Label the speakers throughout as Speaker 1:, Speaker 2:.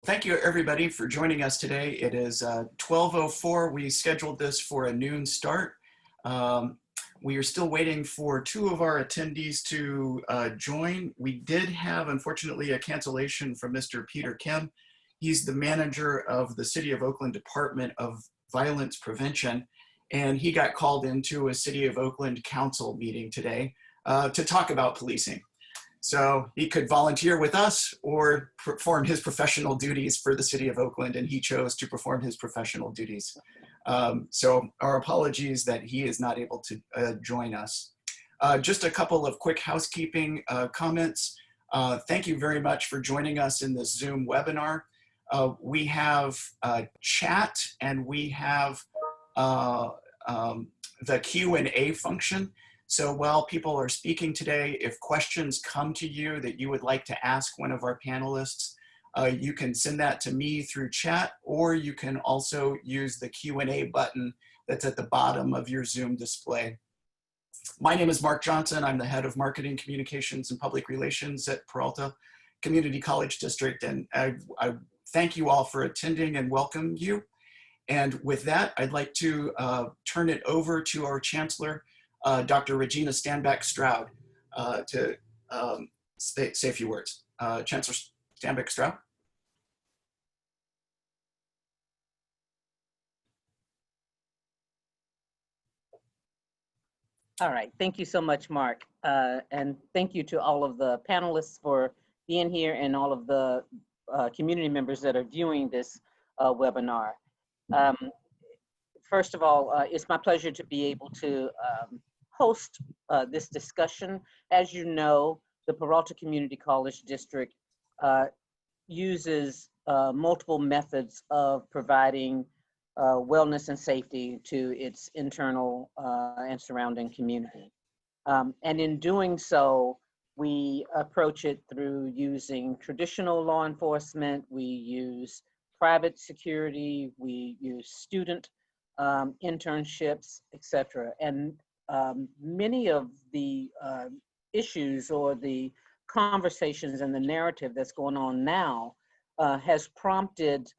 Speaker 1: Thank you everybody for joining us today. It is 12:04. We scheduled this for a noon start. We are still waiting for two of our attendees to join. We did have, unfortunately, a cancellation from Mr. Peter Kim. He's the manager of the City of Oakland Department of Violence Prevention, and he got called into a City of Oakland Council meeting today to talk about policing. So he could volunteer with us or perform his professional duties for the City of Oakland, and he chose to perform his professional duties. So our apologies that he is not able to join us. Just a couple of quick housekeeping comments. Thank you very much for joining us in this Zoom webinar. We have chat and we have the Q&A function. So while people are speaking today, if questions come to you that you would like to ask one of our panelists, you can send that to me through chat, or you can also use the Q&A button that's at the bottom of your Zoom display. My name is Mark Johnson. I'm the head of Marketing, Communications, and Public Relations at Peralta Community College District, and I thank you all for attending and welcome you. And with that, I'd like to turn it over to our Chancellor, Dr. Regina Stanback Stroud, to say a few words. Chancellor Stanback Stroud.
Speaker 2: All right, thank you so much, Mark. And thank you to all of the panelists for being here and all of the community members that are viewing this webinar. First of all, it's my pleasure to be able to host this discussion. As you know, the Peralta Community College District uses multiple methods of providing wellness and safety to its internal and surrounding community. And in doing so, we approach it through using traditional law enforcement, we use private security, we use student internships, etc. And many of the issues or the conversations and the narrative that's going on now has prompted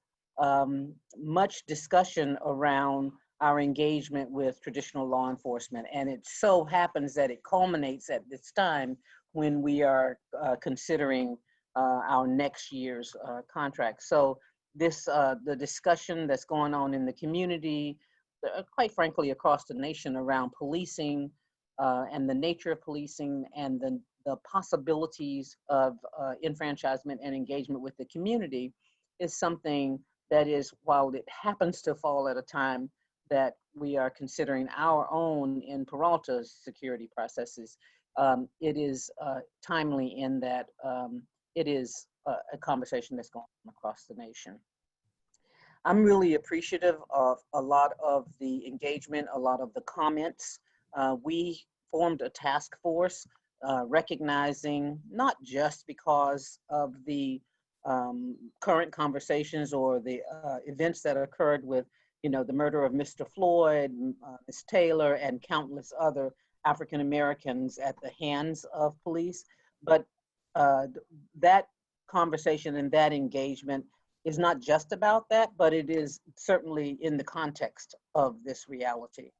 Speaker 2: much discussion around our engagement with traditional law enforcement. And it so happens that it culminates at this time when we are considering our next year's contract. So this, the discussion that's going on in the community, quite frankly, across the nation around policing and the nature of policing and the possibilities of enfranchisement and engagement with the community is something that is, while it happens to fall at a time that we are considering our own in Peralta's security processes, it is timely in that it is a conversation that's going on across the nation. I'm really appreciative of a lot of the engagement, a lot of the comments. We formed a task force recognizing, not just because of the current conversations or the events that occurred with, the murder of Mr. Floyd, Ms. Taylor, and countless other African Americans at the hands of police, but that conversation and that engagement is not just about that, but it is certainly in the context of this reality.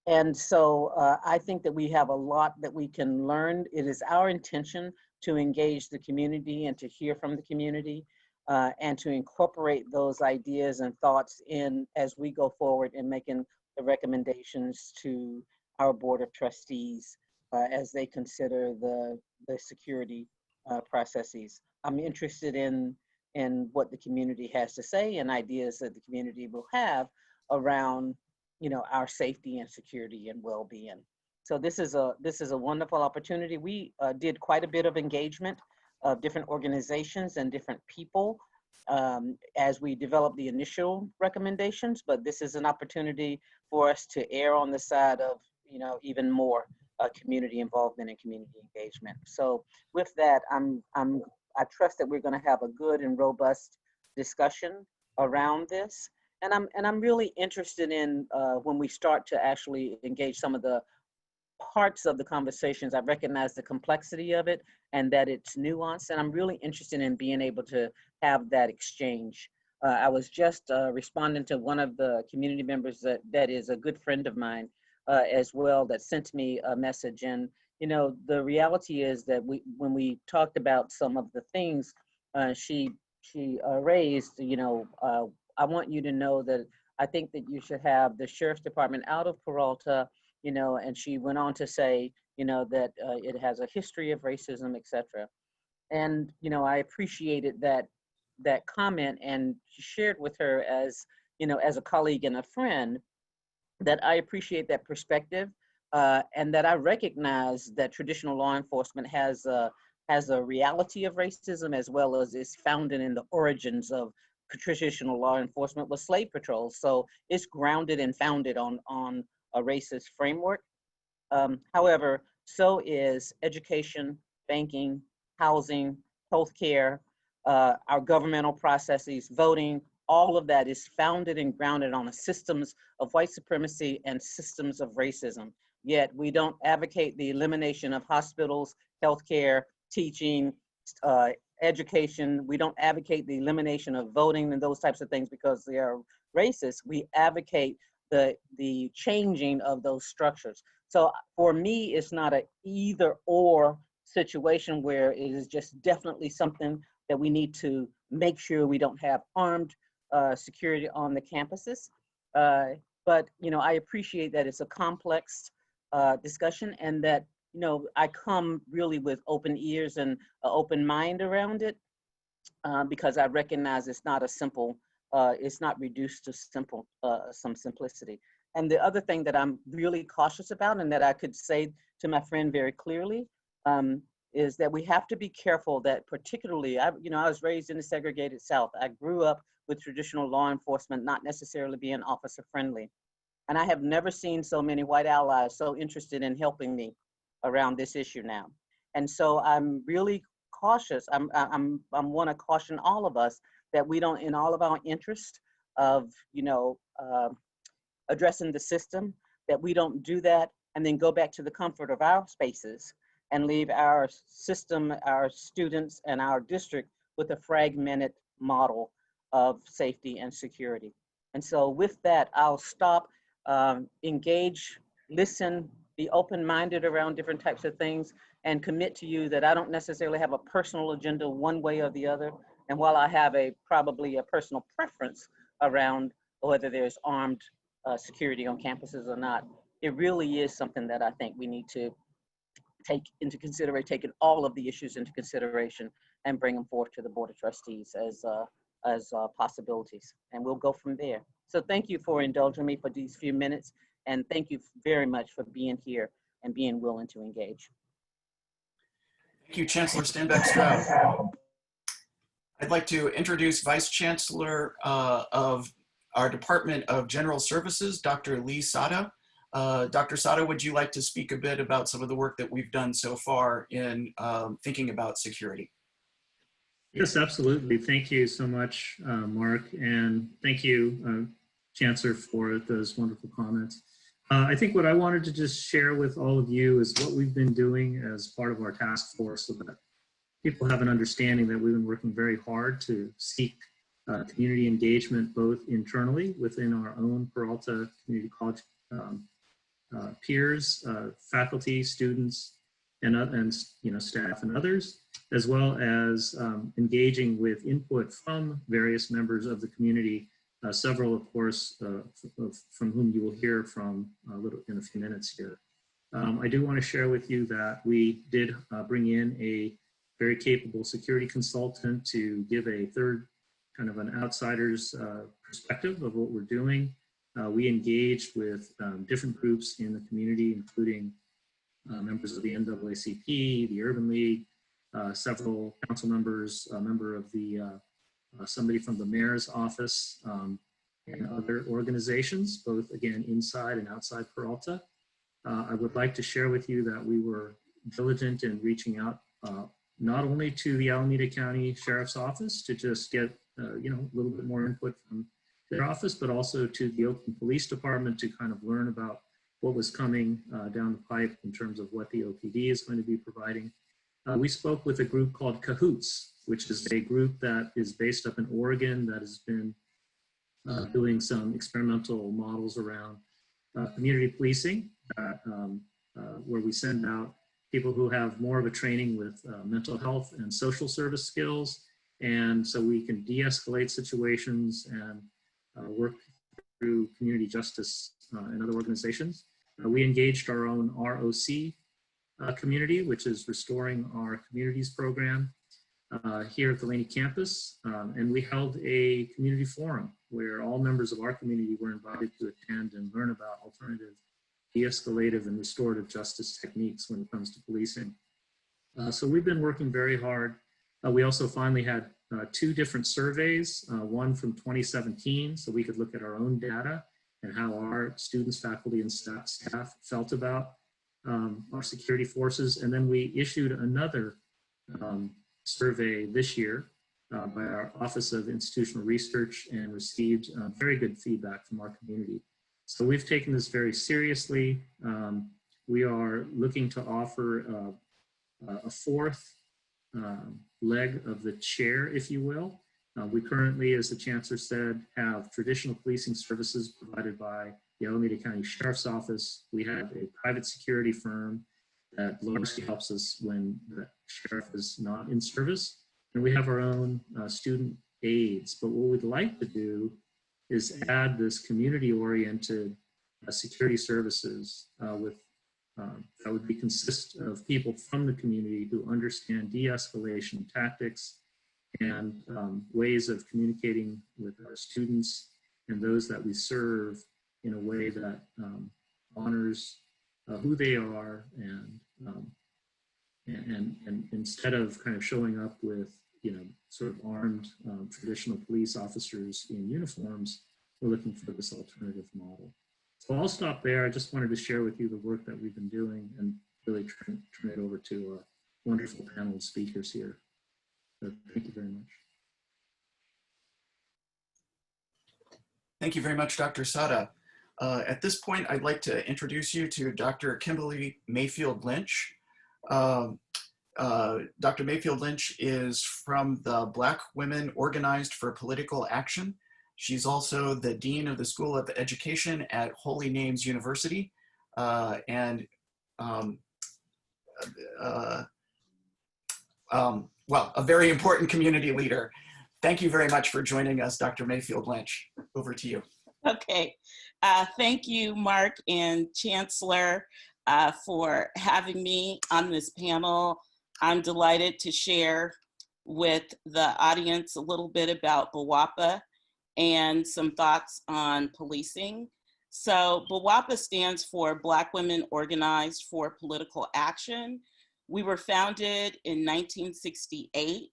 Speaker 2: And so I think that we have a lot that we can learn. It is our intention to engage the community and to hear from the community and to incorporate those ideas and thoughts in as we go forward in making the recommendations to our Board of Trustees as they consider the security processes. I'm interested in what the community has to say and ideas that the community will have around our safety and security and well-being. So this is a wonderful opportunity. We did quite a bit of engagement of different organizations and different people as we developed the initial recommendations, but this is an opportunity for us to err on the side of even more community involvement and community engagement. So with that, I trust that we're going to have a good and robust discussion around this. And I'm really interested in when we start to actually engage some of the parts of the conversations, I recognize the complexity of it and that it's nuanced. And I'm really interested in being able to have that exchange. I was just responding to one of the community members that is a good friend of mine as well, that sent me a message. And, you know, the reality is that when we talked about some of the things she raised, you know, I want you to know that I think that you should have the sheriff's department out of Peralta, you know, and she went on to say, you know, that it has a history of racism, et cetera. And, you know, I appreciated that comment, and shared with her as, you know, as a colleague and a friend, that I appreciate that perspective, and that I recognize that traditional law enforcement has a reality of racism, as well as is founded in the origins of traditional law enforcement with slave patrols. So it's grounded and founded on a racist framework. However, so is education, banking, housing, healthcare, our governmental processes, voting. All of that is founded and grounded on the systems of white supremacy and systems of racism. Yet we don't advocate the elimination of hospitals, healthcare, teaching, education. We don't advocate the elimination of voting and those types of things because they are racist. We advocate the changing of those structures. So for me, it's not an either or situation where it is just definitely something that we need to make sure we don't have armed security on the campuses. But, you know, I appreciate that it's a complex discussion, and that, you know, I come really with open ears and an open mind around it, because I recognize it's not a simple, it's not reduced to simple, some simplicity. And the other thing that I'm really cautious about, and that I could say to my friend very clearly, is that we have to be careful that, particularly, I was raised in the segregated South. I grew up with traditional law enforcement not necessarily being officer friendly. And I have never seen so many white allies so interested in helping me around this issue now. And so I'm really cautious. I want to caution all of us that we don't, in all of our interest of, addressing the system, that we don't do that and then go back to the comfort of our spaces and leave our system, our students, and our district with a fragmented model of safety and security. And so with that, I'll stop, engage, listen, be open-minded around different types of things, and commit to you that I don't necessarily have a personal agenda one way or the other. And while I have probably a personal preference around whether there's armed security on campuses or not, it really is something that I think we need to take into consideration, taking all of the issues into consideration and bring them forth to the Board of Trustees as possibilities. And we'll go from there. So thank you for indulging me for these few minutes. And thank you very much for being here and being willing to engage.
Speaker 1: Thank you, Chancellor Stanback Stroud. I'd like to introduce Vice Chancellor of our Department of General Services, Dr. Lee Sada. Dr. Sada, would you like to speak a bit about some of the work that we've done so far in thinking about security?
Speaker 3: Yes, absolutely. Thank you so much, Mark, and thank you, Chancellor, for those wonderful comments. I think what I wanted to just share with all of you is what we've been doing as part of our task force, so that people have an understanding that we've been working very hard to seek community engagement, both internally within our own Peralta Community College peers, faculty, students, and staff and others, as well as engaging with input from various members of the community, several, of course, from whom you will hear from in a few minutes here. I do want to share with you that we did bring in a very capable security consultant to give a third kind of an outsider's perspective of what we're doing. We engaged with different groups in the community, including members of the NAACP, the Urban League, several council members, a member of the, somebody from the mayor's office, and other organizations, both again, inside and outside Peralta. I would like to share with you that we were diligent in reaching out, not only to the Alameda County Sheriff's Office to just get, a little bit more input from their office, but also to the Oakland Police Department to kind of learn about what was coming down the pipe in terms of what the OPD is going to be providing. We spoke with a group called Cahoots, which is a group that is based up in Oregon that has been doing some experimental models around community policing, where we send out people who have more of a training with mental health and social service skills. And so we can de-escalate situations and work through community justice and other organizations. We engaged our own ROC community, which is Restoring Our Communities program here at the Laney campus. And we held a community forum where all members of our community were invited to attend and learn about alternative de-escalative and restorative justice techniques when it comes to policing. So we've been working very hard. We also finally had 2 different surveys, one from 2017, so we could look at our own data and how our students, faculty, and staff felt about our security forces. And then we issued another survey this year by our Office of Institutional Research and received very good feedback from our community. So we've taken this very seriously. We are looking to offer a 4th leg of the chair, if you will. We currently, as the Chancellor said, have traditional policing services provided by the Alameda County Sheriff's Office. We have a private security firm that largely helps us when the sheriff is not in service. And we have our own student aides. But what we'd like to do is add this community-oriented security services that would consist of people from the community who understand de-escalation tactics and ways of communicating with our students and those that we serve in a way that honors who they are, and instead of kind of showing up with, you know, sort of armed traditional police officers in uniforms, we're looking for this alternative model. So I'll stop there. I just wanted to share with you the work that we've been doing and really turn it over to our wonderful panel of speakers here. So thank you very much.
Speaker 1: Thank you very much, Dr. Sada. At this point, I'd like to introduce you to Dr. Kimberly Mayfield Lynch. Dr. Mayfield Lynch is from the Black Women Organized for Political Action. She's also the Dean of the School of Education at Holy Names University, well, a very important community leader. Thank you very much for joining us, Dr. Mayfield Lynch. Over to you.
Speaker 4: Okay, thank you, Mark and Chancellor, for having me on this panel. I'm delighted to share with the audience a little bit about BWOPA and some thoughts on policing. So BWOPA stands for Black Women Organized for Political Action. We were founded in 1968,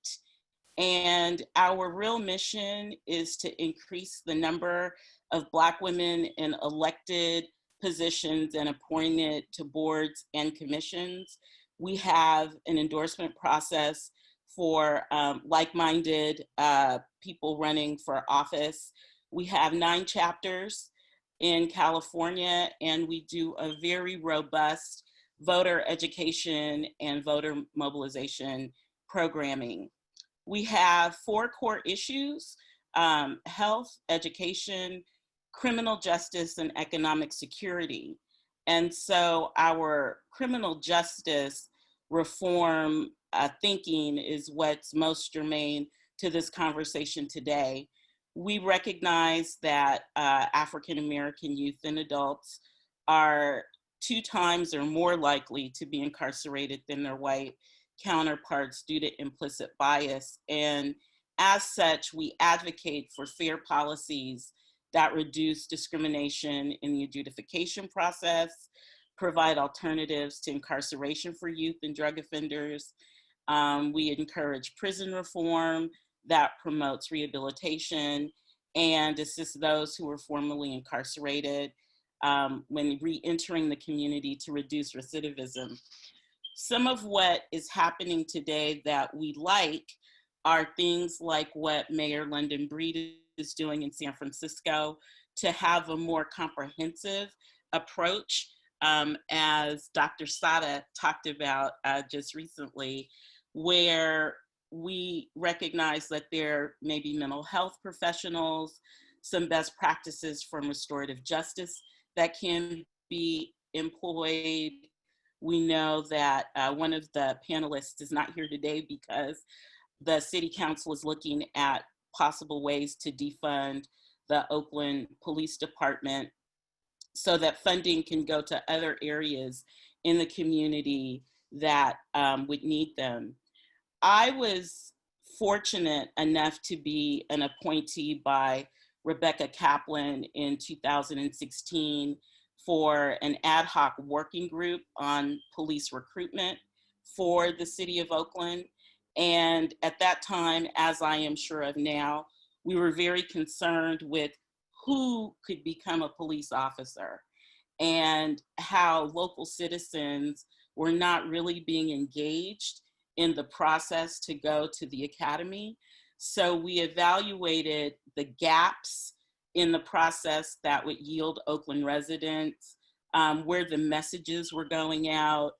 Speaker 4: and our real mission is to increase the number of Black women in elected positions and appointed to boards and commissions. We have an endorsement process for like-minded people running for office. We have 9 chapters in California, and we do a very robust voter education and voter mobilization programming. We have 4 core issues: health, education, criminal justice, and economic security. And so our criminal justice reform thinking is what's most germane to this conversation today. We recognize that African-American youth and adults are 2 times or more likely to be incarcerated than their white counterparts due to implicit bias. And as such, we advocate for fair policies that reduce discrimination in the adjudication process, provide alternatives to incarceration for youth and drug offenders. We encourage prison reform that promotes rehabilitation and assists those who were formerly incarcerated when re-entering the community to reduce recidivism. Some of what is happening today that we like are things like what Mayor London Breed is doing in San Francisco to have a more comprehensive approach as Dr. Sada talked about just recently, where we recognize that there may be mental health professionals, some best practices from restorative justice that can be employed. We know that one of the panelists is not here today because the City Council is looking at possible ways to defund the Oakland Police Department so that funding can go to other areas in the community that would need them. I was fortunate enough to be an appointee by Rebecca Kaplan in 2016 for an ad hoc working group on police recruitment for the city of Oakland. And at that time, as I am sure of now, we were very concerned with who could become a police officer and how local citizens were not really being engaged in the process to go to the academy. So we evaluated the gaps in the process that would yield Oakland residents, where the messages were going out,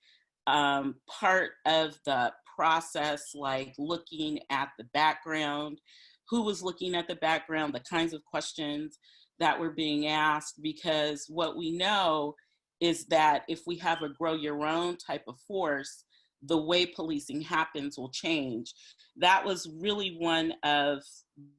Speaker 4: part of the process, like looking at the background, who was looking at the background, the kinds of questions that were being asked, because what we know is that if we have a grow your own type of force, the way policing happens will change. That was really one of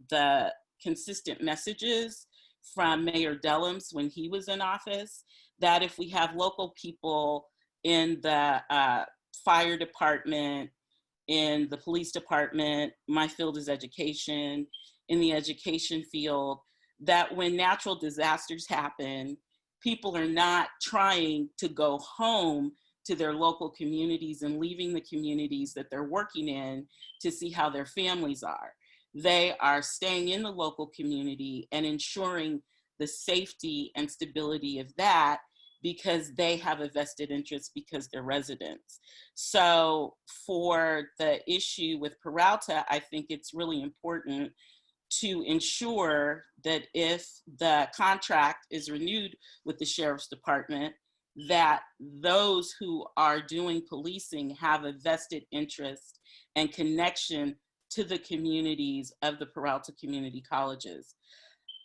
Speaker 4: the consistent messages from Mayor Dellums when he was in office, that if we have local people in the fire department, in the police department, my field is education, in the education field, that when natural disasters happen, people are not trying to go home to their local communities and leaving the communities that they're working in to see how their families are. They are staying in the local community and ensuring the safety and stability of that because they have a vested interest because they're residents. So for the issue with Peralta, I think it's really important to ensure that if the contract is renewed with the Sheriff's Department, that those who are doing policing have a vested interest and connection to the communities of the Peralta Community Colleges.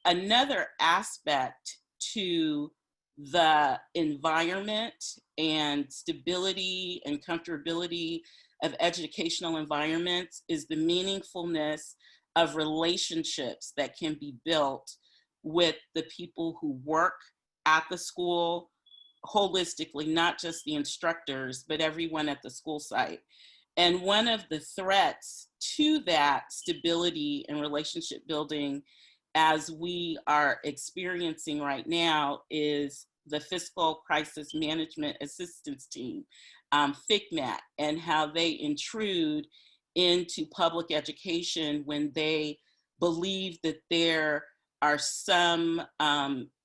Speaker 4: Another aspect to the environment and stability and comfortability of educational environments is the meaningfulness of relationships that can be built with the people who work at the school holistically, not just the instructors, but everyone at the school site. And one of the threats to that stability and relationship building as we are experiencing right now is the Fiscal Crisis Management Assistance Team, FCMAT, and how they intrude into public education when they believe that there are some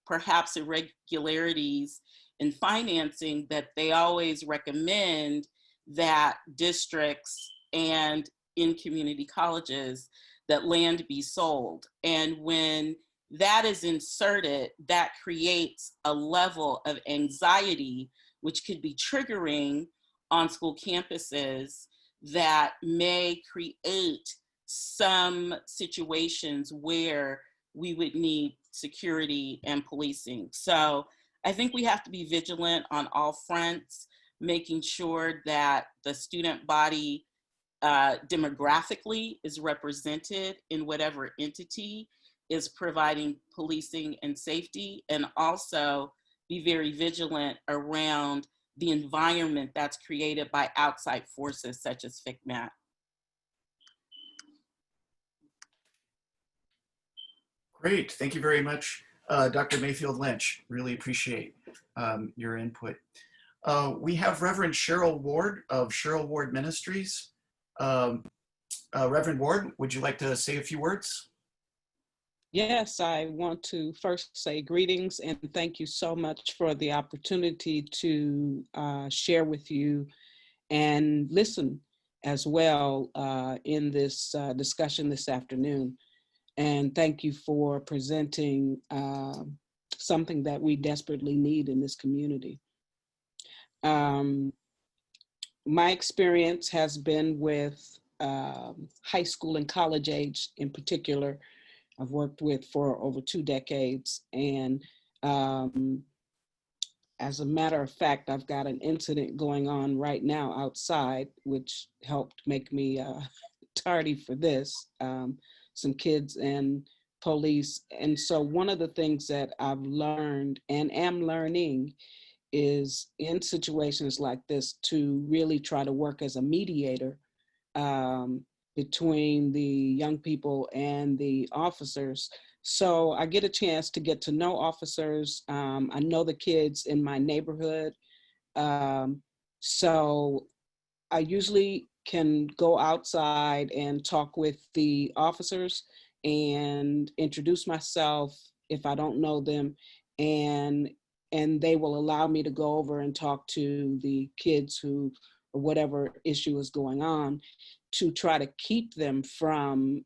Speaker 4: perhaps irregularities in financing, that they always recommend that districts and in community colleges that land be sold. And when that is inserted, that creates a level of anxiety, which could be triggering on school campuses that may create some situations where we would need security and policing. So I think we have to be vigilant on all fronts, making sure that the student body demographically is represented in whatever entity is providing policing and safety, and also be very vigilant around the environment that's created by outside forces such as FCMAT.
Speaker 1: Great, thank you very much, Dr. Mayfield Lynch. Really appreciate your input. We have Reverend Cheryl Ward of Cheryl Ward Ministries. Reverend Ward, would you like to say a few words?
Speaker 5: Yes, I want to first say greetings and thank you so much for the opportunity to share with you and listen as well in this discussion this afternoon. And thank you for presenting something that we desperately need in this community. Um, my experience has been with high school and college age in particular. I've worked with for over 2 decades. And as a matter of fact, I've got an incident going on right now outside, which helped make me tardy for this. Some kids and police. And so one of the things that I've learned and am learning is in situations like this to really try to work as a mediator um, between the young people and the officers. So I get a chance to get to know officers. I know the kids in my neighborhood. Um, so I usually can go outside and talk with the officers and introduce myself if I don't know them, and they will allow me to go over and talk to the kids who, or whatever issue is going on, to try to keep them from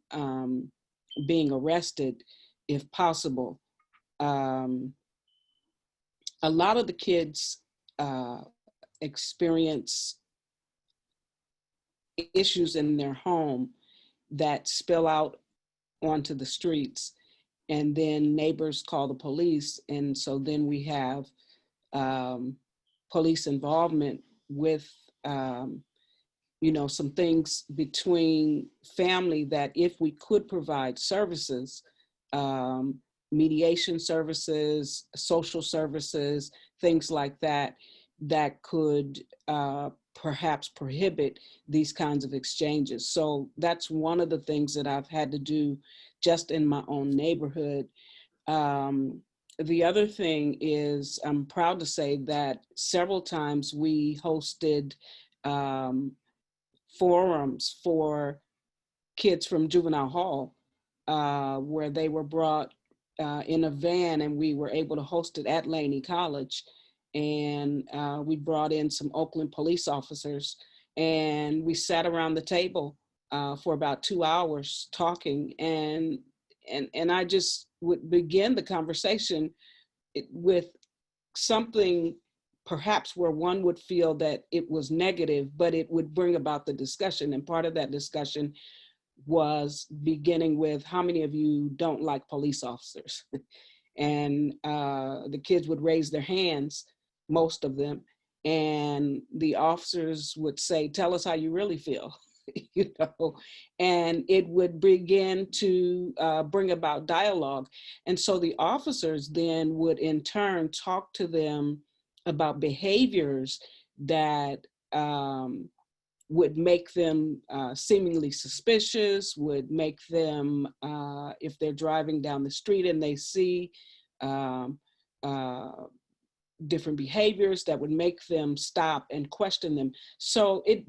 Speaker 5: being arrested if possible. Um, a lot of the kids experience issues in their home that spill out onto the streets, and then neighbors call the police, and so then we have police involvement with some things between family that if we could provide services, um, mediation services, social services, things like that, that could perhaps prohibit these kinds of exchanges. So that's one of the things that I've had to do just in my own neighborhood. The other thing is, I'm proud to say that several times we hosted forums for kids from juvenile hall, where they were brought in a van, and we were able to host it at Laney College. And we brought in some Oakland police officers, and we sat around the table for about 2 hours talking. And I just would begin the conversation with something perhaps where one would feel that it was negative, but it would bring about the discussion. And part of that discussion was beginning with, how many of you don't like police officers? And the kids would raise their hands, most of them, and the officers would say, tell us how you really feel. And it would begin to bring about dialogue. And so the officers then would in turn talk to them about behaviors that would make them seemingly suspicious, would make them, if they're driving down the street and they see um, uh, different behaviors, that would make them stop and question them. So it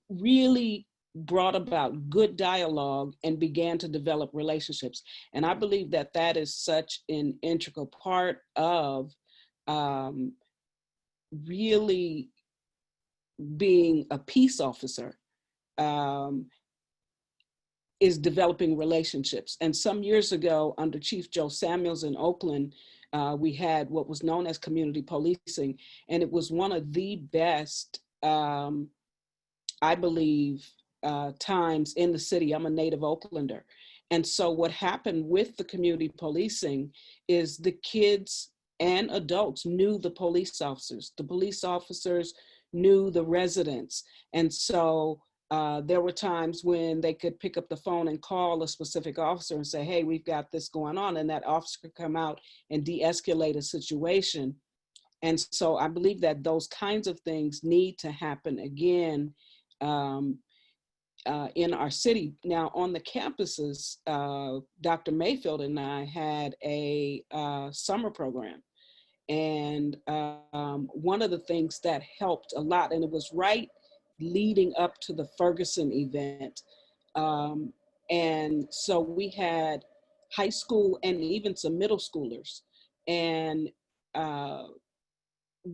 Speaker 5: really brought about good dialogue and began to develop relationships. And I believe that that is such an integral part of really being a peace officer, is developing relationships. And some years ago, under Chief Joe Samuels in Oakland, we had what was known as community policing. And it was one of the best, I believe, times in the city. I'm a native Oaklander. And so what happened with the community policing is the kids and adults knew the police officers. The police officers knew the residents. And so there were times when they could pick up the phone and call a specific officer and say, hey, we've got this going on. And that officer could come out and de-escalate a situation. And so I believe that those kinds of things need to happen again in our city. Now, on the campuses, Dr. Mayfield and I had a summer program. And one of the things that helped a lot, and it was right leading up to the Ferguson event. And so we had high school and even some middle schoolers. And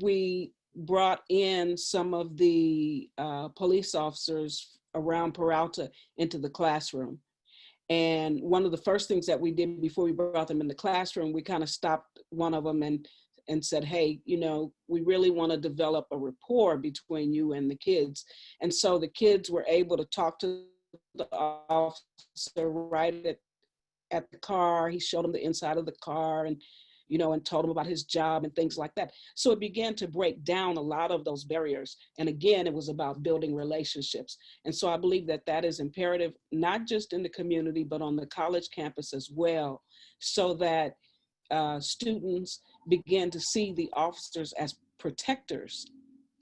Speaker 5: we brought in some of the police officers around Peralta into the classroom. And one of the first things that we did before we brought them in the classroom, we kind of stopped one of them and and said, hey, you know, we really want to develop a rapport between you and the kids. And so the kids were able to talk to the officer right at the car. He showed them the inside of the car, and you know, and told him about his job and things like that. So it began to break down a lot of those barriers. And again, it was about building relationships. And so I believe that that is imperative, not just in the community, but on the college campus as well, so that students begin to see the officers as protectors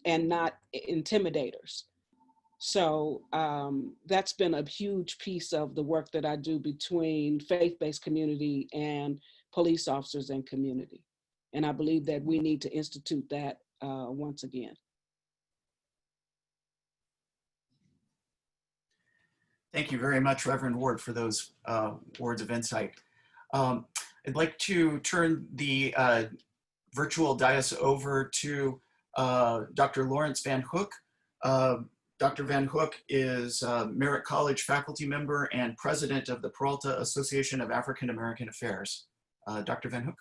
Speaker 5: and not intimidators. So that's been a huge piece of the work that I do between faith-based community and police officers and community. And I believe that we need to institute that once again.
Speaker 1: Thank you very much, Reverend Ward, for those words of insight. I'd like to turn the virtual dais over to Dr. Lawrence Van Hook. Dr. Van Hook is a Merritt College faculty member and president of the Peralta Association of African American Affairs. Dr. Van Hook.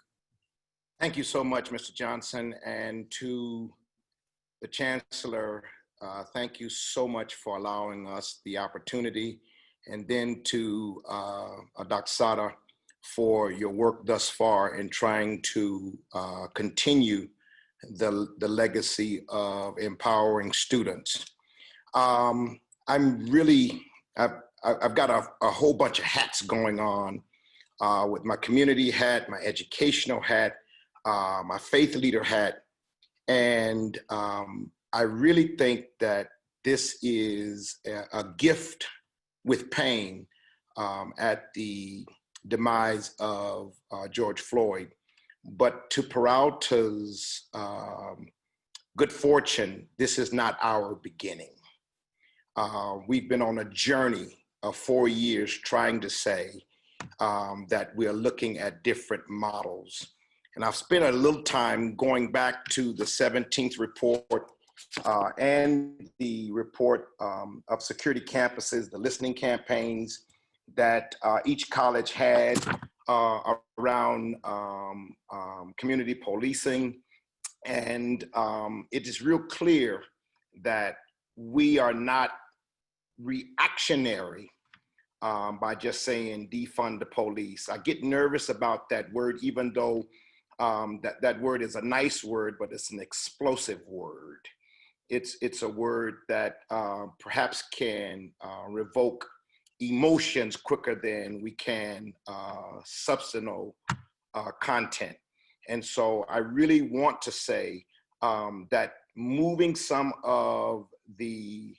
Speaker 6: Thank you so much, Mr. Johnson, and to the Chancellor, thank you so much for allowing us the opportunity, and then to Dr. Sada for your work thus far in trying to continue the legacy of empowering students. I've got a whole bunch of hats going on with my community hat, my educational hat, my faith leader hat. And I really think that this is a gift with pain at the demise of George Floyd. But to Peralta's good fortune, this is not our beginning. We've been on a journey of 4 years trying to say that we're looking at different models. And I've spent a little time going back to the 17th report and the report of security campuses, the listening campaigns that each college had around community policing. And it is real clear that we are not reactionary by just saying defund the police. I get nervous about that word, even though that word is a nice word, but it's an explosive word. It's a word that perhaps can revoke emotions quicker than we can substantive content. And so I really want to say that moving some of the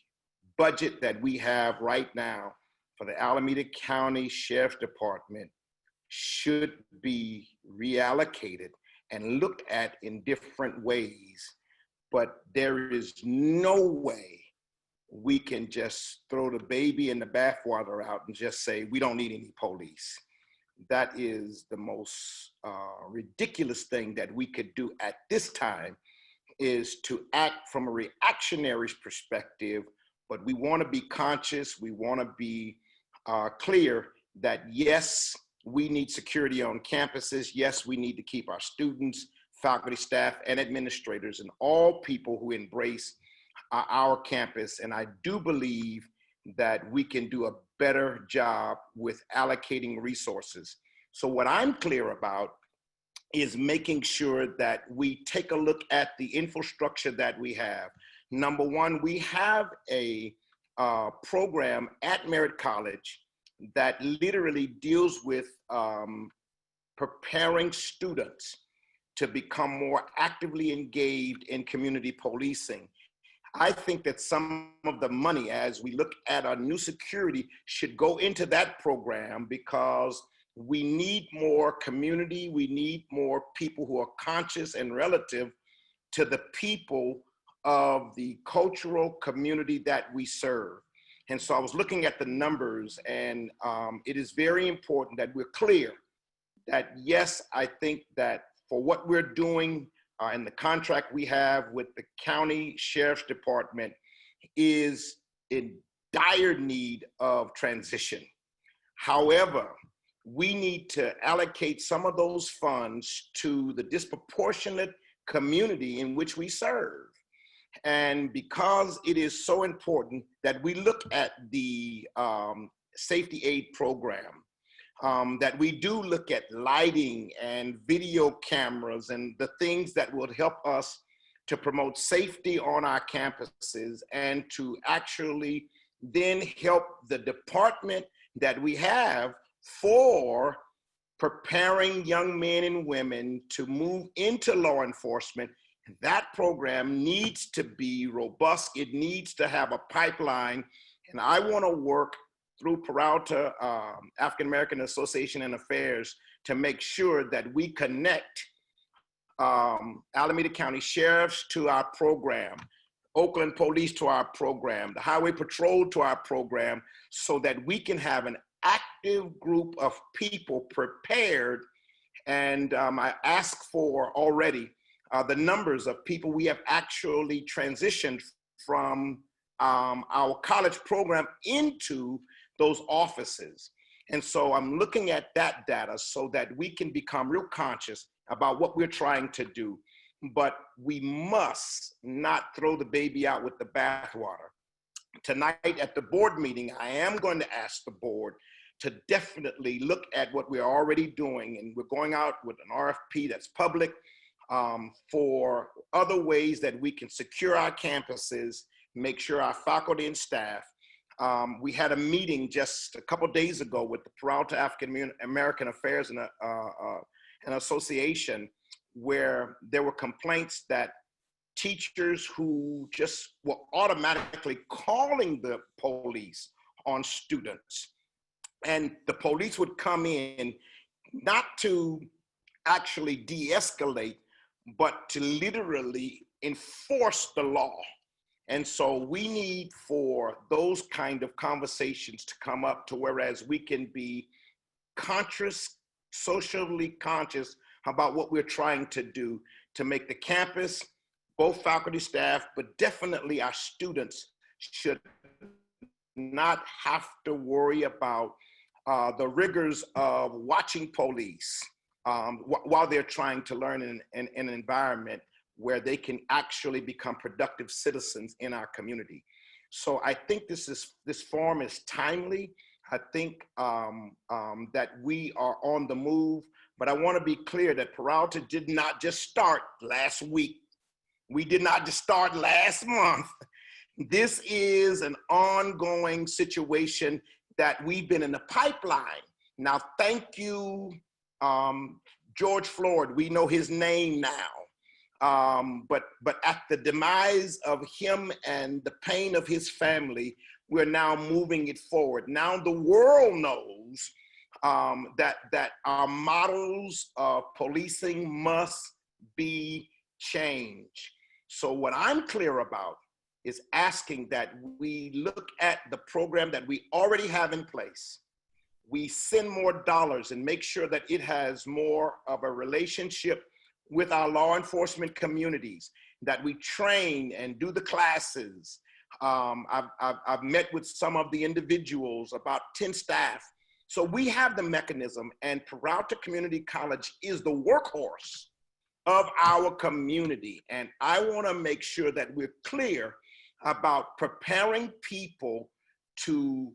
Speaker 6: budget that we have right now for the Alameda County Sheriff's Department should be reallocated and looked at in different ways. But there is no way we can just throw the baby and the bathwater out and just say, we don't need any police. That is the most ridiculous thing that we could do at this time, is to act from a reactionary perspective. But we want to be conscious. We want to be clear that yes, we need security on campuses. Yes, we need to keep our students, faculty, staff, and administrators, and all people who embrace our campus. And I do believe that we can do a better job with allocating resources. So what I'm clear about is making sure that we take a look at the infrastructure that we have. Number one, we have a program at Merritt College that literally deals with preparing students to become more actively engaged in community policing. I think that some of the money, as we look at our new security, should go into that program, because we need more community. We need more people who are conscious and relative to the people of the cultural community that we serve. And so I was looking at the numbers, and it is very important that we're clear that, yes, I think that for what we're doing and the contract we have with the County Sheriff's Department is in dire need of transition. However, we need to allocate some of those funds to the disproportionate community in which we serve. And because it is so important that we look at the safety aid program, that we do look at lighting and video cameras and the things that would help us to promote safety on our campuses, and to actually then help the department that we have for preparing young men and women to move into law enforcement. That program needs to be robust. It needs to have a pipeline. And I want to work through Peralta African American Association and Affairs to make sure that we connect Alameda County Sheriffs to our program, Oakland Police to our program, the Highway Patrol to our program, so that we can have an active group of people prepared. And I asked for already the numbers of people we have actually transitioned from our college program into those offices. And so I'm looking at that data so that we can become real conscious about what we're trying to do. But we must not throw the baby out with the bathwater. Tonight at the board meeting, I am going to ask the board to definitely look at what we're already doing. And we're going out with an RFP that's public for other ways that we can secure our campuses, make sure our faculty and staff. We had a meeting just a couple days ago with the Peralta African American Affairs and an association, where there were complaints that teachers who just were automatically calling the police on students, and the police would come in not to actually de-escalate, but to literally enforce the law. And so we need for those kind of conversations to come up to whereas we can be conscious, socially conscious about what we're trying to do to make the campus, both faculty, staff, but definitely our students should not have to worry about the rigors of watching police while they're trying to learn in an environment where they can actually become productive citizens in our community. So I think this forum is timely. I think that we are on the move, but I want to be clear that Peralta did not just start last week. We did not just start last month. This is an ongoing situation that we've been in the pipeline. Now, thank you, George Floyd. We know his name now. But at the demise of him and the pain of his family, we're now moving it forward. Now the world knows that our models of policing must be changed. So what I'm clear about is asking that we look at the program that we already have in place. We send more dollars and make sure that it has more of a relationship with our law enforcement communities, that we train and do the classes. I've met with some of the individuals, about 10 staff. So we have the mechanism, and Peralta Community College is the workhorse of our community. And I wanna make sure that we're clear about preparing people to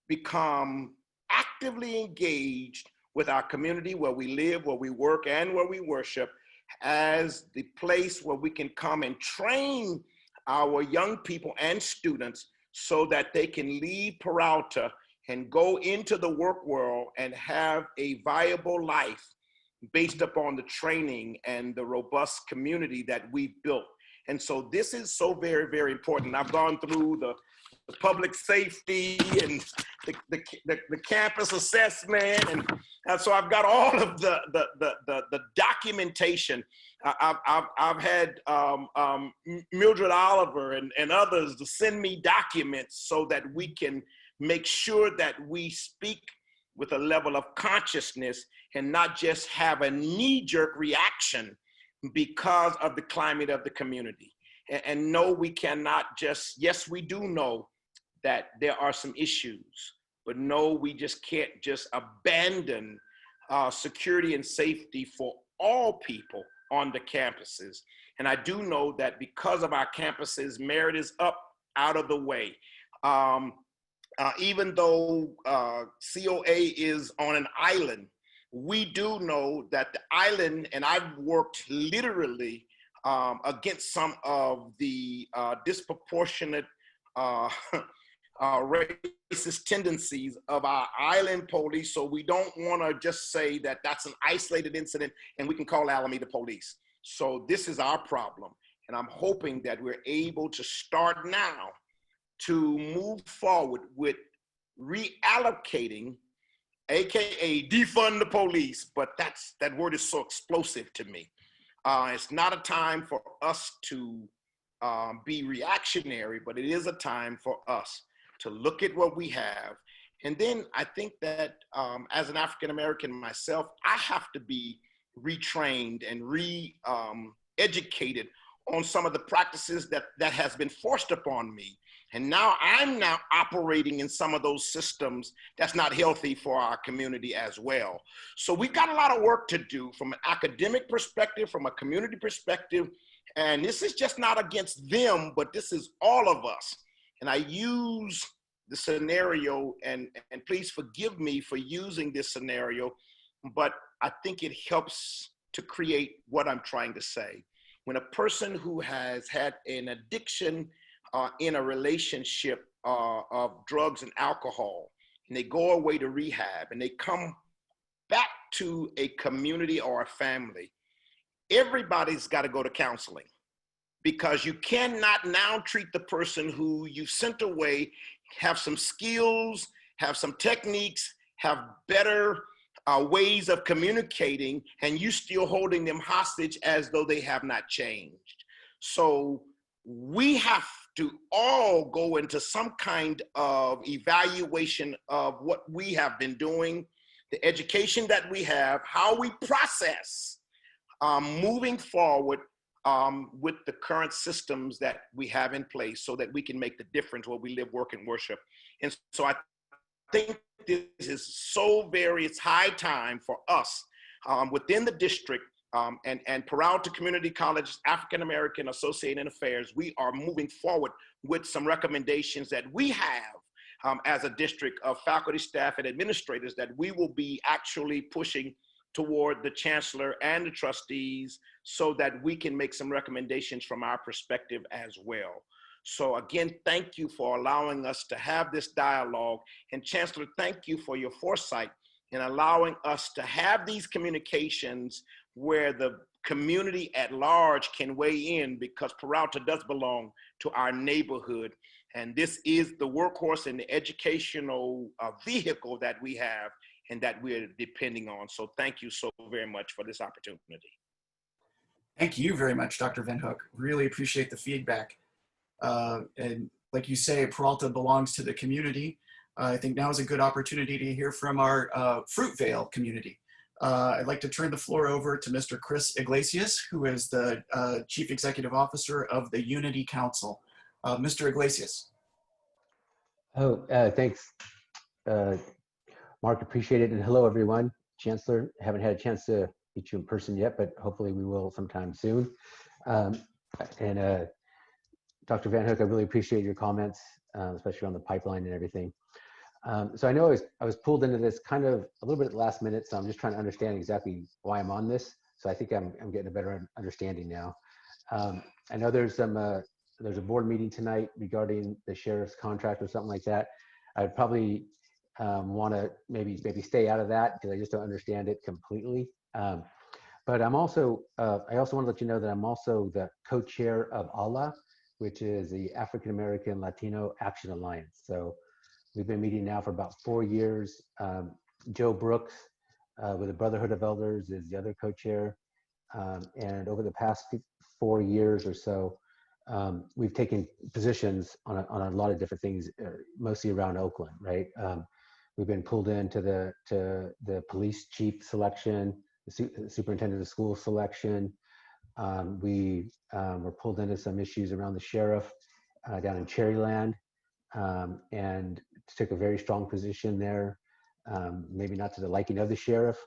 Speaker 6: become actively engaged with our community where we live, where we work, and where we worship, as the place where we can come and train our young people and students so that they can leave Peralta and go into the work world and have a viable life based upon the training and the robust community that we've built. And so this is so very, very important. I've gone through the public safety and the campus assessment, and so I've got all of the documentation. I've had Mildred Oliver and others to send me documents so that we can make sure that we speak with a level of consciousness and not just have a knee-jerk reaction because of the climate of the community. And no, we cannot just, yes, we do know that there are some issues, but no, we just can't just abandon security and safety for all people on the campuses. And I do know that because of our campuses, merit is up out of the way. Even though COA is on an island, we do know that the island, and I've worked literally against some of the disproportionate racist tendencies of our island police. So we don't want to just say that that's an isolated incident and we can call Alameda police. So this is our problem. And I'm hoping that we're able to start now to move forward with reallocating, AKA defund the police. But that word is so explosive to me. It's not a time for us to be reactionary, but it is a time for us to look at what we have. And then I think that as an African-American myself, I have to be retrained and educated on some of the practices that has been forced upon me. And now I'm operating in some of those systems that's not healthy for our community as well. So we've got a lot of work to do from an academic perspective, from a community perspective. And this is just not against them, but this is all of us. And I use the scenario, and please forgive me for using this scenario, but I think it helps to create what I'm trying to say. When a person who has had an addiction in a relationship of drugs and alcohol, and they go away to rehab and they come back to a community or a family, everybody's got to go to counseling, because you cannot now treat the person who you sent away, have some skills, have some techniques, have better ways of communicating, and you still holding them hostage as though they have not changed. So we have to all go into some kind of evaluation of what we have been doing, the education that we have, how we process moving forward with the current systems that we have in place, so that we can make the difference where we live, work, and worship. And so I think this is it's high time for us within the district and Peralta Community College, African American Associated Affairs. We are moving forward with some recommendations that we have as a district of faculty, staff, and administrators that we will be actually pushing toward the chancellor and the trustees, so that we can make some recommendations from our perspective as well. So again, thank you for allowing us to have this dialogue. And Chancellor, thank you for your foresight in allowing us to have these communications where the community at large can weigh in, because Peralta does belong to our neighborhood. And this is the workhorse and the educational vehicle that we have and that we're depending on. So thank you so very much for this opportunity.
Speaker 1: Thank you very much, Dr. Van Hook. Really appreciate the feedback. And like you say, Peralta belongs to the community. I think now is a good opportunity to hear from our Fruitvale community. I'd like to turn the floor over to Mr. Chris Iglesias, who is the Chief Executive Officer of the Unity Council. Mr. Iglesias.
Speaker 7: Thanks, Mark, appreciate it. And hello, everyone. Chancellor, haven't had a chance to meet you in person yet, but hopefully we will sometime soon. Dr. Van Hook, I really appreciate your comments, especially on the pipeline and everything. So I know I was pulled into this kind of a little bit at the last minute, so I'm just trying to understand exactly why I'm on this. So I think I'm getting a better understanding now. I know there's a board meeting tonight regarding the sheriff's contract or something like that. I'd probably want to maybe stay out of that because I just don't understand it completely. But I'm also, I also want to let you know that I'm also the co-chair of ALA, which is the African American Latino Action Alliance. So we've been meeting now for about 4 years. Joe Brooks with the Brotherhood of Elders is the other co-chair. And over the past 4 years or so, we've taken positions on a lot of different things, mostly around Oakland, right? We've been pulled into the police chief selection, the superintendent of school selection. We were pulled into some issues around the sheriff down in Cherryland, and took a very strong position there. Maybe not to the liking of the sheriff,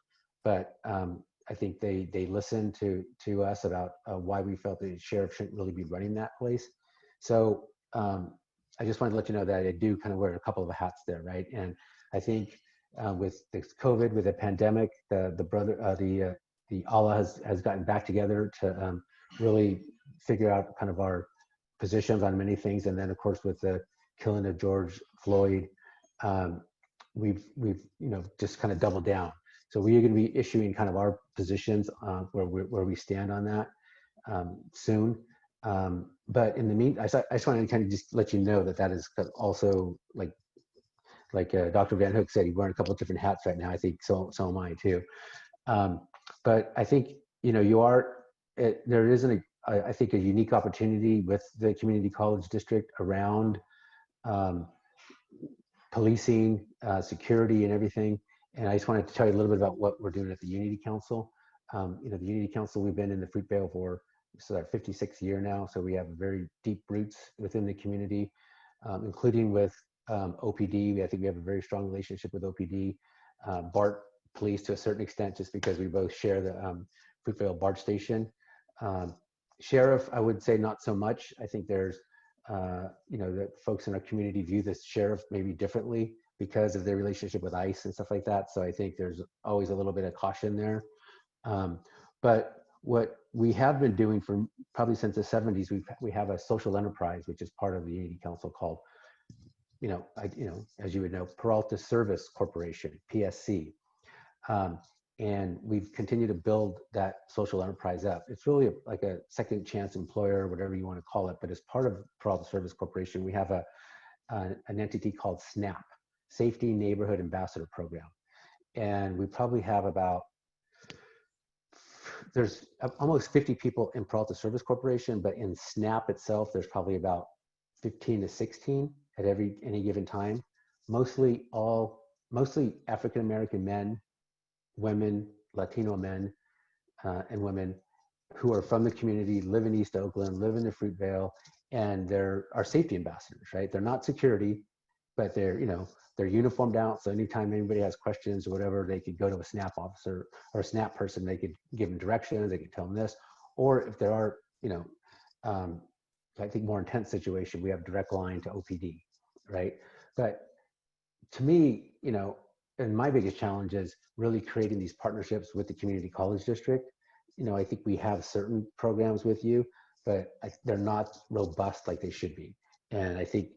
Speaker 7: but I think they listened to us about why we felt the sheriff shouldn't really be running that place. So I just wanted to let you know that I do kind of wear a couple of hats there, right? And I think with the COVID, with the pandemic, the Allah has gotten back together to really figure out kind of our positions on many things. And then of course with the killing of George Floyd, we've just kind of doubled down. So we are going to be issuing kind of our positions where we stand on that soon. But in the meantime, I just wanted to kind of just let you know that is also like Dr. Van Hook said, he's wearing a couple of different hats right now. I think so am I too. But I think there isn't I think a unique opportunity with the community college district around policing, security, and everything. And I just wanted to tell you a little bit about what we're doing at the Unity Council. The Unity Council, we've been in the Fruitvale for our 56th year now, so we have very deep roots within the community, including with OPD. I think we have a very strong relationship with OPD, BART Police to a certain extent, just because we both share the Fruitvale BART station. Sheriff, I would say not so much. I think there's, that folks in our community view the sheriff maybe differently because of their relationship with ICE and stuff like that. So I think there's always a little bit of caution there. But what we have been doing for probably since the 70s, we have a social enterprise, which is part of the Unity Council called, as you would know, Peralta Service Corporation, PSC. And we've continued to build that social enterprise up. It's really like a second chance employer, whatever you want to call it. But as part of Peralta Service Corporation, we have an entity called SNAP, Safety Neighborhood Ambassador Program. And we probably have there's almost 50 people in Peralta Service Corporation, but in SNAP itself, there's probably about 15 to 16 at any given time. Mostly African-American men, women, Latino men and women who are from the community, live in East Oakland, live in the Fruitvale, and they're our safety ambassadors, right? They're not security, but they're uniformed out. So anytime anybody has questions or whatever, they could go to a SNAP officer or a SNAP person. They could give them directions. They could tell them this. Or if there are, I think more intense situation, we have direct line to OPD, right? But to me, and my biggest challenge is really creating these partnerships with the community college district. I think we have certain programs with you, but they're not robust like they should be. And I think,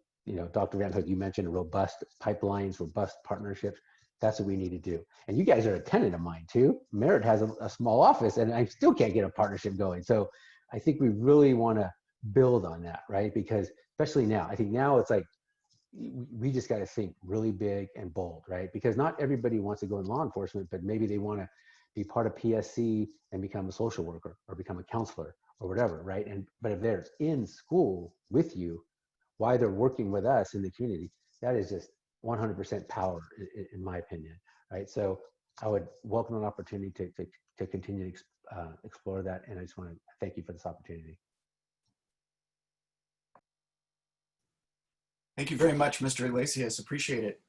Speaker 7: Dr. Van Hook, you mentioned robust pipelines, robust partnerships. That's what we need to do. And you guys are a tenant of mine too. Merritt has a small office and I still can't get a partnership going. So I think we really want to build on that, right? Because especially now, I think now it's like, we just got to think really big and bold, right? Because not everybody wants to go in law enforcement, but maybe they want to be part of PSC and become a social worker or become a counselor or whatever, right? But if they're in school with you, while they're working with us in the community, that is just 100% power, in my opinion, right? So I would welcome an opportunity to continue to explore that, and I just want to thank you for this opportunity.
Speaker 1: Thank you very much, Mr. Iglesias. Appreciate it.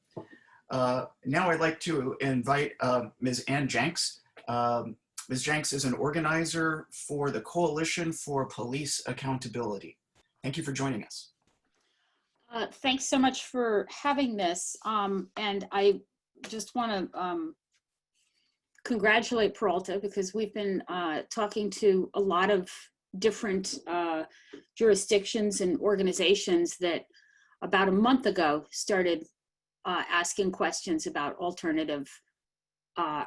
Speaker 1: Now I'd like to invite Ms. Ann Jenks. Ms. Jenks is an organizer for the Coalition for Police Accountability. Thank you for joining us.
Speaker 8: Thanks so much for having this. And I just want to congratulate Peralta because we've been talking to a lot of different jurisdictions and organizations that about a month ago started asking questions about alternative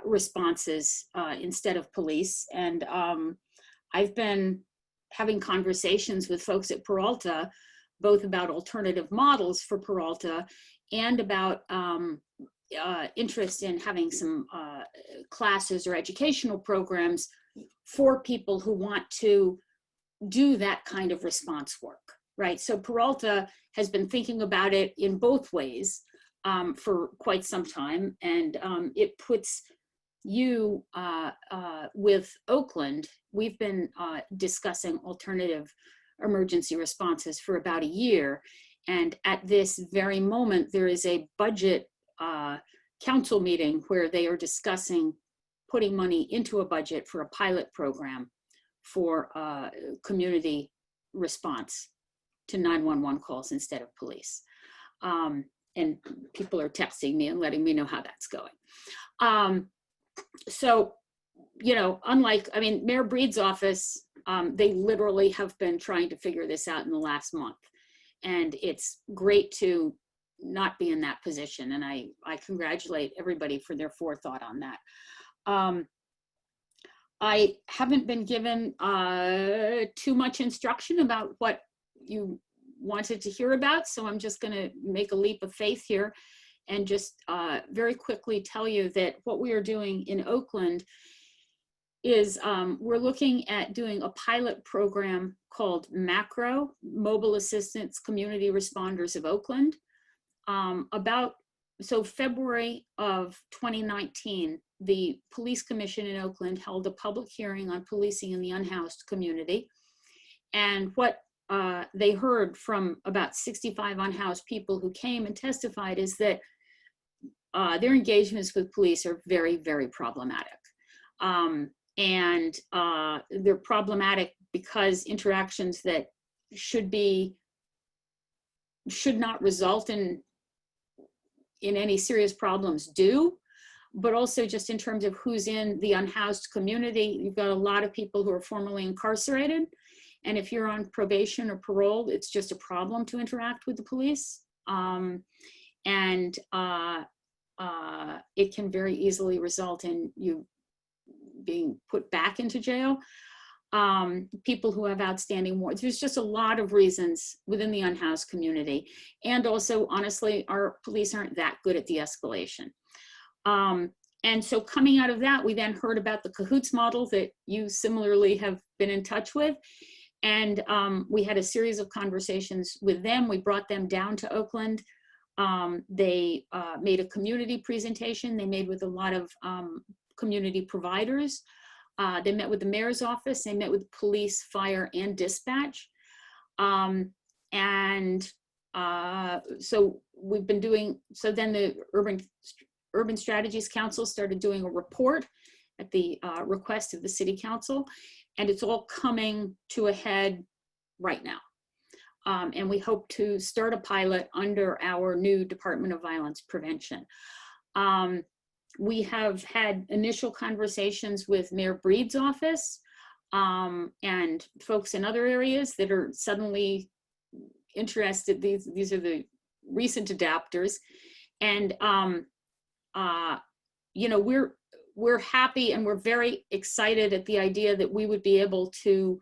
Speaker 8: responses instead of police. And I've been having conversations with folks at Peralta, both about alternative models for Peralta and about interest in having some classes or educational programs for people who want to do that kind of response work, right? So Peralta has been thinking about it in both ways for quite some time, and it puts you with Oakland. We've been discussing alternative emergency responses for about a year, And at this very moment, there is a budget council meeting where they are discussing putting money into a budget for a pilot program for community response to 911 calls instead of police. And people are texting me and letting me know how that's going. So, you know, unlike, I mean, Mayor Breed's office, they literally have been trying to figure this out in the last month. And it's great to not be in that position. And I congratulate everybody for their forethought on that. I haven't been given too much instruction about what you wanted to hear about, so I'm just going to make a leap of faith here and just very quickly tell you that what we are doing in Oakland is we're looking at doing a pilot program called MACRO, Mobile Assistance Community Responders of Oakland. So February of 2019, the Police Commission in Oakland held a public hearing on policing in the unhoused community. And what they heard from about 65 unhoused people who came and testified is that their engagements with police are very, very problematic. And they're problematic because interactions that should not result in any serious problems do, but also just in terms of who's in the unhoused community. You've got a lot of people who are formerly incarcerated. And if you're on probation or parole, it's just a problem to interact with the police. It can very easily result in you being put back into jail. People who have outstanding warrants. There's just a lot of reasons within the unhoused community. And also, honestly, our police aren't that good at de-escalation. And so coming out of that, we then heard about the CAHOOTS model that you similarly have been in touch with. And we had a series of conversations with them. We brought them down to Oakland. They made a community presentation. They made with a lot of community providers. They met with the mayor's office. They met with police, fire, and dispatch. So we've been doing, so then the Urban Strategies Council started doing a report at the request of the city council, and it's all coming to a head right now. And we hope to start a pilot under our new Department of Violence Prevention. We have had initial conversations with Mayor Breed's office and folks in other areas that are suddenly interested. These are the recent adapters. And, you know, we're happy and we're very excited at the idea that we would be able to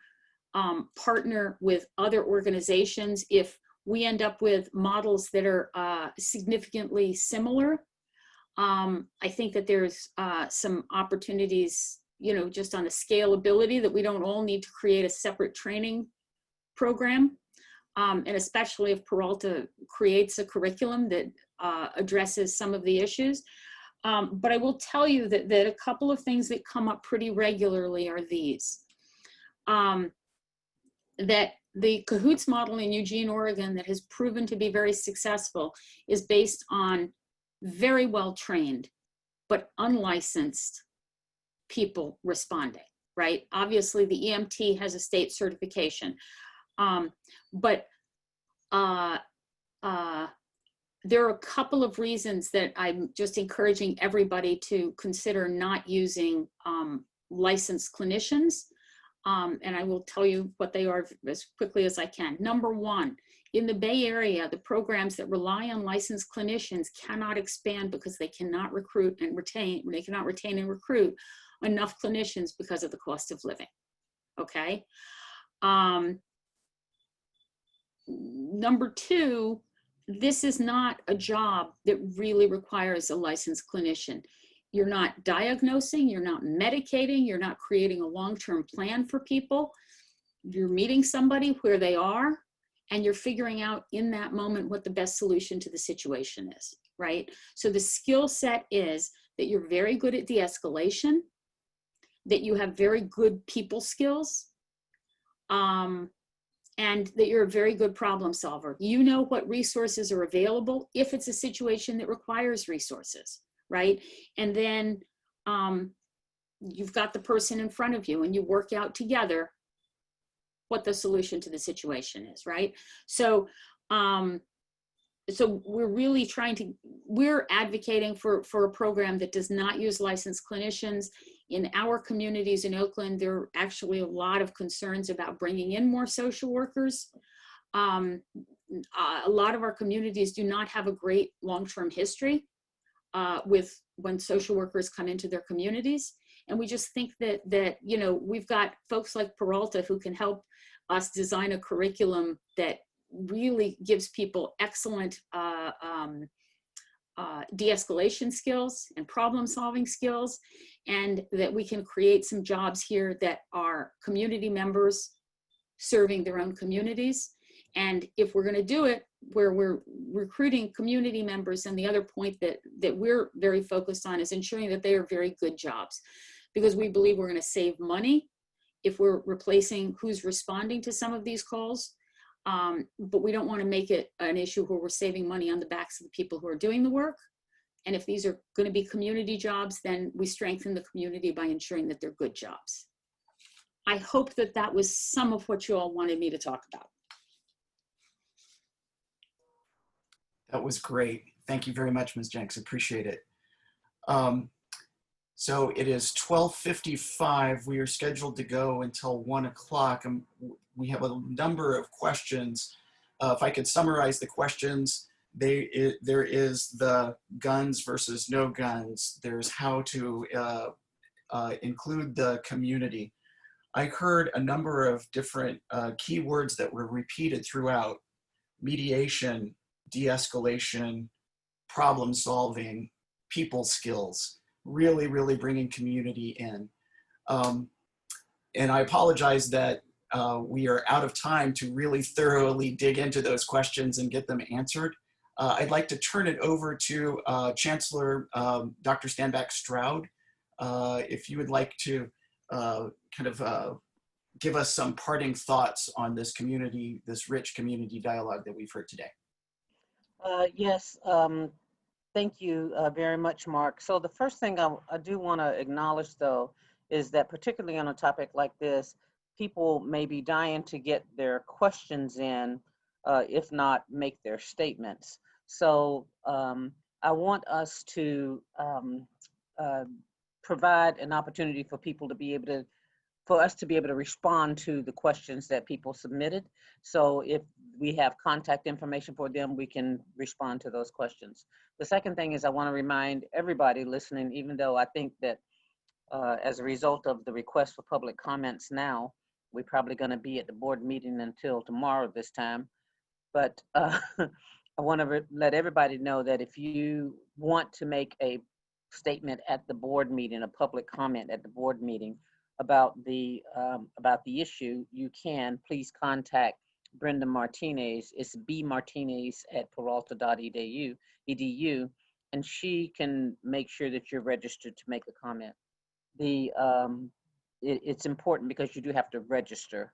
Speaker 8: partner with other organizations if we end up with models that are significantly similar. I think that there's some opportunities, you know, just on the scalability that we don't all need to create a separate training program. And especially if Peralta creates a curriculum that addresses some of the issues. But I will tell you that a couple of things that come up pretty regularly are these. That the CAHOOTS model in Eugene, Oregon, that has proven to be very successful is based on very well-trained, but unlicensed people responding, right? Obviously, the EMT has a state certification, but there are a couple of reasons that I'm just encouraging everybody to consider not using licensed clinicians. And I will tell you what they are as quickly as I can. Number one, in the Bay Area, the programs that rely on licensed clinicians cannot expand because they cannot recruit and retain, they cannot retain and recruit enough clinicians because of the cost of living, okay? Number two, this is not a job that really requires a licensed clinician. You're not diagnosing, you're not medicating, you're not creating a long-term plan for people. You're meeting somebody where they are, and you're figuring out in that moment what the best solution to the situation is, right? So the skill set is that you're very good at de-escalation, that you have very good people skills, and that you're a very good problem solver. You know what resources are available if it's a situation that requires resources, right? And then you've got the person in front of you and you work out together what the solution to the situation is, right? So, so we're really we're advocating for a program that does not use licensed clinicians. In our communities in Oakland, there are actually a lot of concerns about bringing in more social workers. A lot of our communities do not have a great long-term history with when social workers come into their communities. And we just think that you know, we've got folks like Peralta who can help us design a curriculum that really gives people excellent de-escalation skills and problem-solving skills, and that we can create some jobs here that are community members serving their own communities. And if we're going to do it where we're recruiting community members, and the other point that we're very focused on is ensuring that they are very good jobs, because we believe we're going to save money if we're replacing who's responding to some of these calls. But we don't want to make it an issue where we're saving money on the backs of the people who are doing the work. And if these are going to be community jobs, then we strengthen the community by ensuring that they're good jobs. I hope that that was some of what you all wanted me to talk about.
Speaker 1: That was great. Thank you very much, Ms. Jenks. Appreciate it. So it is 12:55. We are scheduled to go until 1 o'clock. We have a number of questions. If I could summarize the questions, there is the guns versus no guns. There's how to include the community. I heard a number of different keywords that were repeated throughout: mediation, de-escalation, problem solving, people skills, really, really bringing community in. And I apologize that we are out of time to really thoroughly dig into those questions and get them answered. I'd like to turn it over to Chancellor Dr. Stanback Stroud. If you would like to give us some parting thoughts on this community, this rich community dialogue that we've heard today.
Speaker 2: Yes, thank you very much, Mark. So the first thing I do want to acknowledge, though, is that particularly on a topic like this, people may be dying to get their questions in, if not make their statements. So I want us to provide an opportunity for people to be able to, for us to be able to respond to the questions that people submitted. So if we have contact information for them, we can respond to those questions. The second thing is I want to remind everybody listening, even though I think that as a result of the request for public comments now, we're probably going to be at the board meeting until tomorrow this time. But I want to let everybody know that if you want to make a statement at the board meeting, a public comment at the board meeting about the issue, you can. Please contact Brenda Martinez. It's bmartinez@peralta.edu, and she can make sure that you're registered to make a comment. It's important because you do have to register.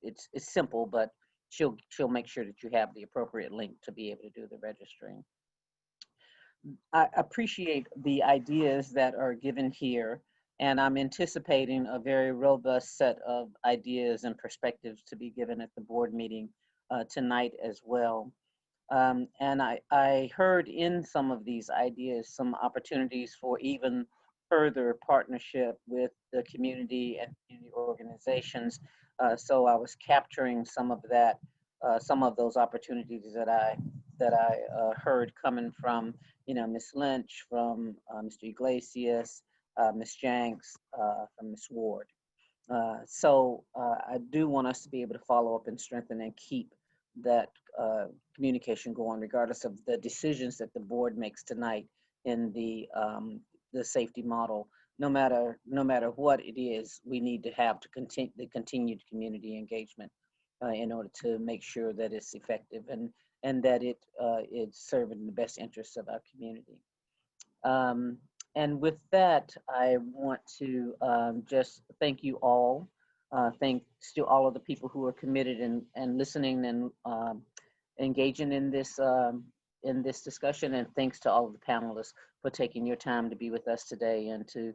Speaker 2: It's simple, but she'll make sure that you have the appropriate link to be able to do the registering. I appreciate the ideas that are given here, and I'm anticipating a very robust set of ideas and perspectives to be given at the board meeting tonight as well. And I heard in some of these ideas some opportunities for even further partnership with the community and community organizations. So I was capturing some of that, some of those opportunities that I heard coming from, Ms. Lynch, from Mr. Iglesias, Ms. Jenks, from Ms. Ward. So I do want us to be able to follow up and strengthen and keep that communication going, regardless of the decisions that the board makes tonight in the safety model. No matter what it is, we need to have to continue the continued community engagement in order to make sure that it's effective and that it's serving the best interests of our community. And with that, I want to just thank you all Thanks to all of the people who are committed and listening and engaging in this discussion. And thanks to all of the panelists for taking your time to be with us today and to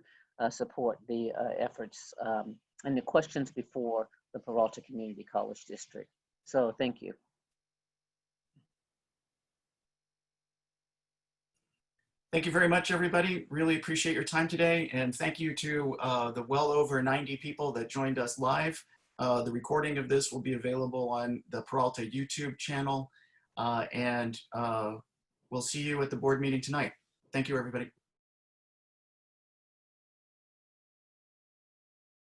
Speaker 2: support the efforts and the questions before the Peralta Community College District. So thank you.
Speaker 1: Thank you very much, everybody. Really appreciate your time today. And thank you to the well over 90 people that joined us live. The recording of this will be available on the Peralta YouTube channel. And we'll see you at the board meeting tonight. Thank you, everybody.